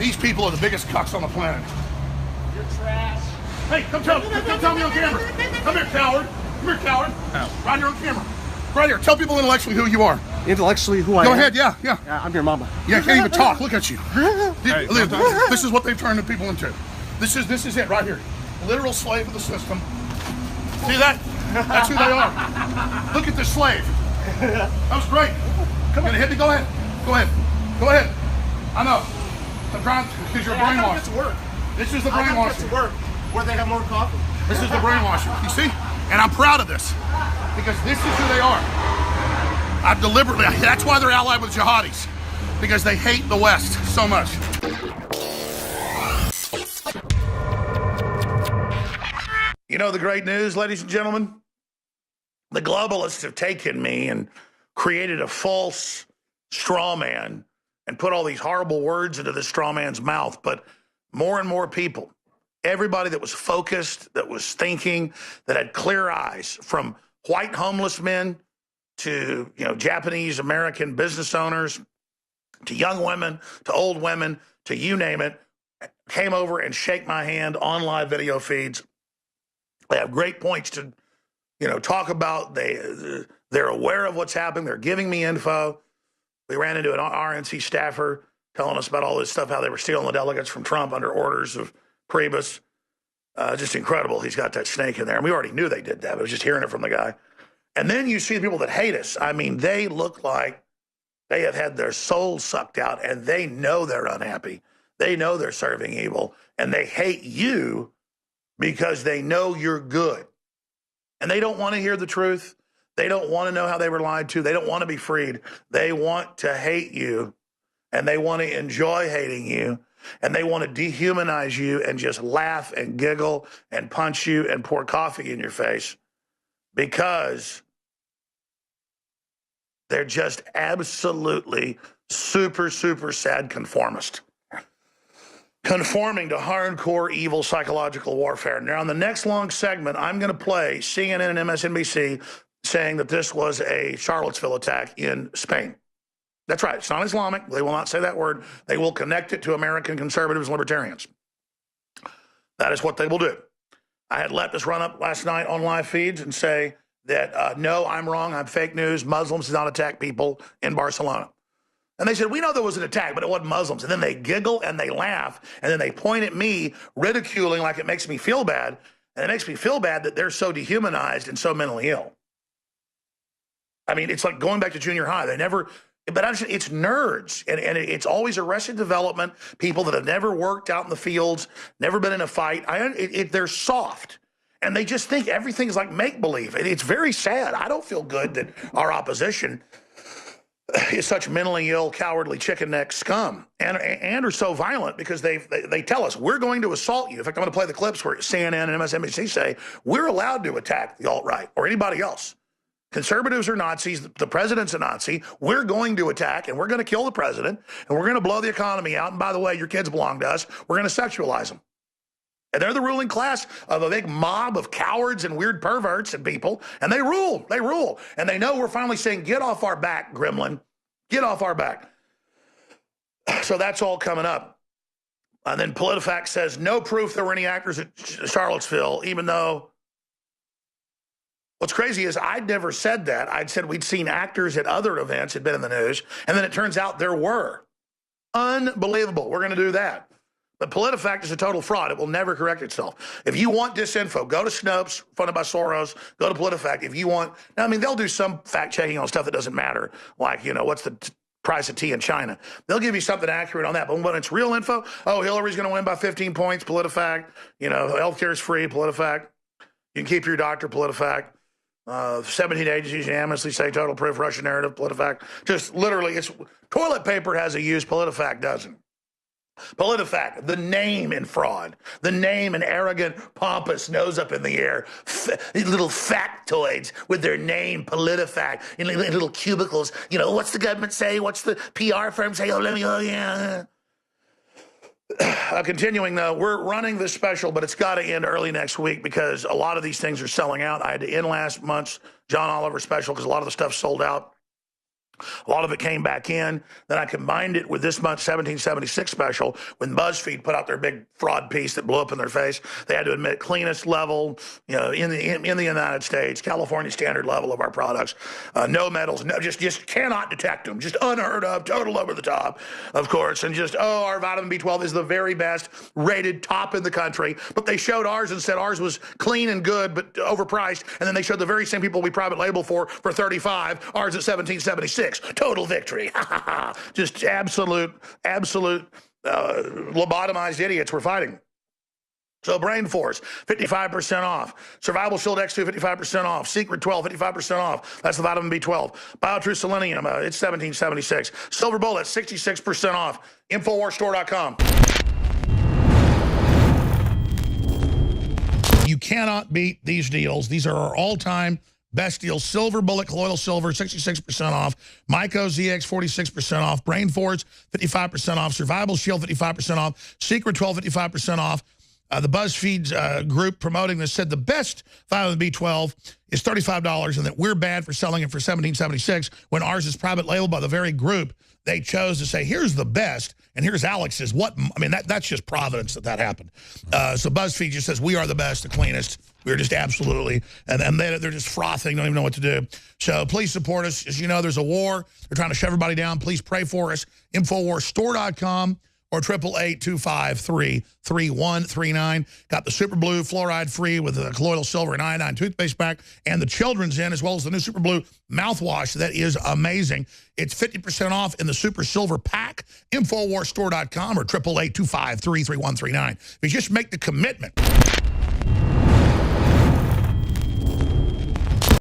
These people are the biggest cucks on the planet. You're trash. Hey, come tell me on camera. Come here, coward. Come here, coward. Oh. Right here on camera. Right here. Tell people intellectually who you are. Intellectually who I am? Go ahead, yeah. I'm your mama. Yeah, can't even talk. Look at you. Hey, This is what they've turned the people into. This is it right here. Literal slave of the system. See that? That's who they are. Look at this slave. That was great. Come on, hit me. Go ahead. Go ahead. I know. I'm trying because you're brainwashed. Get to work. This is the I gotta brainwashing. get to work where they have more coffee. This is the brainwashing. You see? And I'm proud of this because this is who they are. I deliberately. That's why they're allied with jihadis, because they hate the West so much. You know the great news, ladies and gentlemen? The globalists have taken me and created a false straw man and put all these horrible words into the straw man's mouth. But more and more people, everybody that was focused, that was thinking, that had clear eyes, from white homeless men to, Japanese American business owners, to young women, to old women, to you name it, came over and shake my hand on live video feeds. They have great points to, talk about. They're aware of what's happening. They're giving me info. We ran into an RNC staffer telling us about all this stuff, how they were stealing the delegates from Trump under orders of Priebus. Just incredible. He's got that snake in there. And we already knew they did that, but I was just hearing it from the guy. And then you see the people that hate us. I mean, they look like they have had their souls sucked out, and they know they're unhappy. They know they're serving evil, and they hate you because they know you're good. And they don't want to hear the truth. They don't want to know how they were lied to. They don't want to be freed. They want to hate you, and they want to enjoy hating you, and they want to dehumanize you and just laugh and giggle and punch you and pour coffee in your face because they're just absolutely super, super sad conformist. Conforming to hardcore evil psychological warfare. Now, in the next long segment, I'm going to play CNN and MSNBC saying that this was a Charlottesville attack in Spain. That's right. It's not Islamic. They will not say that word. They will connect it to American conservatives and libertarians. That is what they will do. I had let this run up last night on live feeds and say that, no, I'm wrong. I'm fake news. Muslims did not attack people in Barcelona. And they said, we know there was an attack, but it wasn't Muslims. And then they giggle and they laugh, and then they point at me, ridiculing like it makes me feel bad. And it makes me feel bad that they're so dehumanized and so mentally ill. I mean, it's like going back to junior high. They never, but it's nerds. And it's always Arrested Development, people that have never worked out in the fields, never been in a fight. They're soft. And they just think everything's like make-believe. It's very sad. I don't feel good that our opposition is such mentally ill, cowardly, chicken neck scum, and are so violent because they tell us we're going to assault you. In fact, I'm going to play the clips where CNN and MSNBC say we're allowed to attack the alt-right or anybody else. Conservatives are Nazis. The president's a Nazi. We're going to attack, and we're going to kill the president, and we're going to blow the economy out. And by the way, your kids belong to us. We're going to sexualize them. And they're the ruling class of a big mob of cowards and weird perverts and people. And they rule. They rule. And they know we're finally saying, get off our back, gremlin. Get off our back. So that's all coming up. And then PolitiFact says no proof there were any actors at Charlottesville, even though what's crazy is I'd never said that. I'd said we'd seen actors at other events, had been in the news. And then it turns out there were. Unbelievable. We're going to do that. But PolitiFact is a total fraud. It will never correct itself. If you want disinfo, go to Snopes, funded by Soros, go to PolitiFact. If you want, now, I mean, they'll do some fact checking on stuff that doesn't matter, like, what's the price of tea in China. They'll give you something accurate on that. But when it's real info, Hillary's going to win by 15 points, PolitiFact. Healthcare is free, PolitiFact. You can keep your doctor, PolitiFact. 17 agencies unanimously say total proof, Russian narrative, PolitiFact. Just literally, it's toilet paper has a use, PolitiFact doesn't. PolitiFact, the name in fraud, the name in arrogant, pompous, nose up in the air, little factoids with their name, PolitiFact, in little cubicles. What's the government say? What's the PR firm say? Yeah. Continuing, though, we're running this special, but it's got to end early next week because a lot of these things are selling out. I had to end last month's John Oliver special because a lot of the stuff sold out. A lot of it came back in. Then I combined it with this month's 1776 special when BuzzFeed put out their big fraud piece that blew up in their face. They had to admit cleanest level, in the United States, California standard level of our products. No metals, no, just cannot detect them. Just unheard of, total over the top, of course. And just, our vitamin B12 is the very best, rated top in the country. But they showed ours and said ours was clean and good, but overpriced. And then they showed the very same people we private label for $35, ours at $17.76. Total victory. Just absolute lobotomized idiots we're fighting. So Brain Force, 55% off. Survival Shield X2, 55% off. Secret 12, 55% off. That's the vitamin B12. BioTrue Selenium, it's $17.76. Silver Bullet, 66% off. InfoWarsStore.com. You cannot beat these deals. These are our all-time best deals. Silver Bullet Colloidal Silver, 66% off. Myco ZX, 46% off. Brain Force, 55% off. Survival Shield, 55% off. Secret 12, 55% off. The BuzzFeed group promoting this said the best vitamin B12 is $35 and that we're bad for selling it for $17.76 when ours is private labeled by the very group they chose to say, here's the best, and here's Alex's. That's just providence that happened. So BuzzFeed just says, we are the best, the cleanest. We're just absolutely, and they're just frothing, don't even know what to do. So please support us. As you know, there's a war. They're trying to shove everybody down. Please pray for us. InfoWarsStore.com or 888-253-3139. Got the Super Blue fluoride free with the colloidal silver and iodine toothpaste pack and the children's in, as well as the new Super Blue mouthwash that is amazing. It's 50% off in the Super Silver pack. InfoWarsStore.com or 888-253-3139. If you just make the commitment.